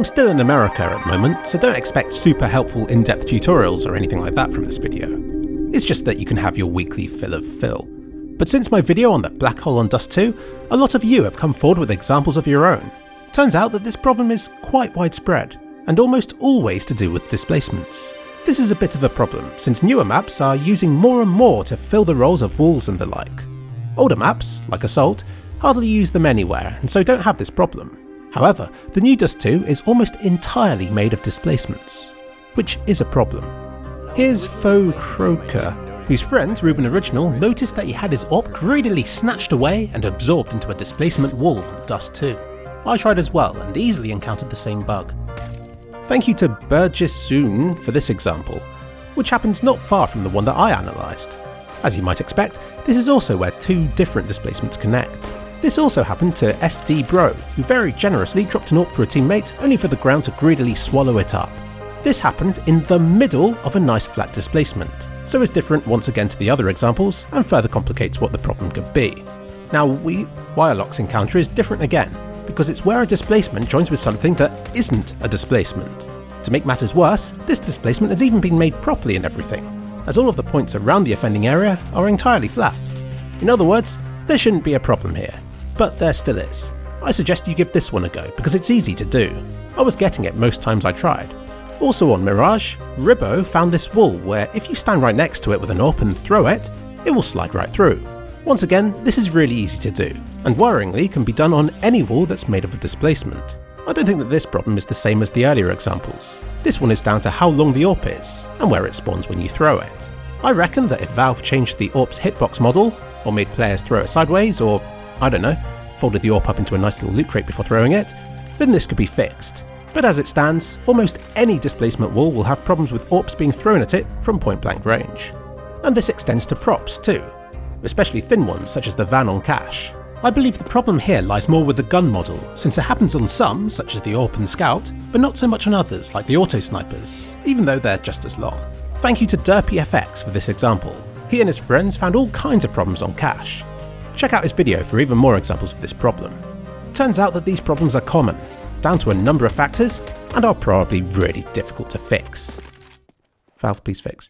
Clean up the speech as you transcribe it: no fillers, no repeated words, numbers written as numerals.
I'm still in America at the moment, so don't expect super helpful in-depth tutorials or anything like that from this video. It's just that you can have your weekly fill of fill. But since my video on the black hole on Dust 2, a lot of you have come forward with examples of your own. Turns out that this problem is quite widespread, and almost always to do with displacements. This is a bit of a problem, since newer maps are using more and more to fill the roles of walls and the like. Older maps, like Assault, hardly use them anywhere, and so don't have this problem. However, the new Dust 2 is almost entirely made of displacements, which is a problem. Here's Faux Croker, whose friend, Ruben Original, noticed that he had his AWP greedily snatched away and absorbed into a displacement wall on Dust 2. I tried as well and easily encountered the same bug. Thank you to Burgessoon for this example, which happens not far from the one that I analysed. As you might expect, this is also where two different displacements connect. This also happened to SD Bro, who very generously dropped an AWP for a teammate only for the ground to greedily swallow it up. This happened in the middle of a nice flat displacement, so is different once again to the other examples and further complicates what the problem could be. Now, wialox encounter is different again, because it's where a displacement joins with something that isn't a displacement. To make matters worse, this displacement has even been made properly and everything, as all of the points around the offending area are entirely flat. In other words, there shouldn't be a problem here, but there still is. I suggest you give this one a go, because it's easy to do. I was getting it most times I tried. Also on Mirage, Ribbo found this wall where if you stand right next to it with an AWP and throw it, it will slide right through. Once again, this is really easy to do, and worryingly can be done on any wall that's made of a displacement. I don't think that this problem is the same as the earlier examples. This one is down to how long the AWP is, and where it spawns when you throw it. I reckon that if Valve changed the AWP's hitbox model, or made players throw it sideways, or, I don't know, folded the AWP up into a nice little loot crate before throwing it, then this could be fixed. But as it stands, almost any displacement wall will have problems with AWPs being thrown at it from point blank range. And this extends to props too, especially thin ones such as the van on cache. I believe the problem here lies more with the gun model, since it happens on some, such as the AWP and Scout, but not so much on others like the auto snipers, even though they're just as long. Thank you to DerpyFX for this example. He and his friends found all kinds of problems on cache. Check out his video for even more examples of this problem. Turns out that these problems are common, down to a number of factors, and are probably really difficult to fix. Valve, please fix.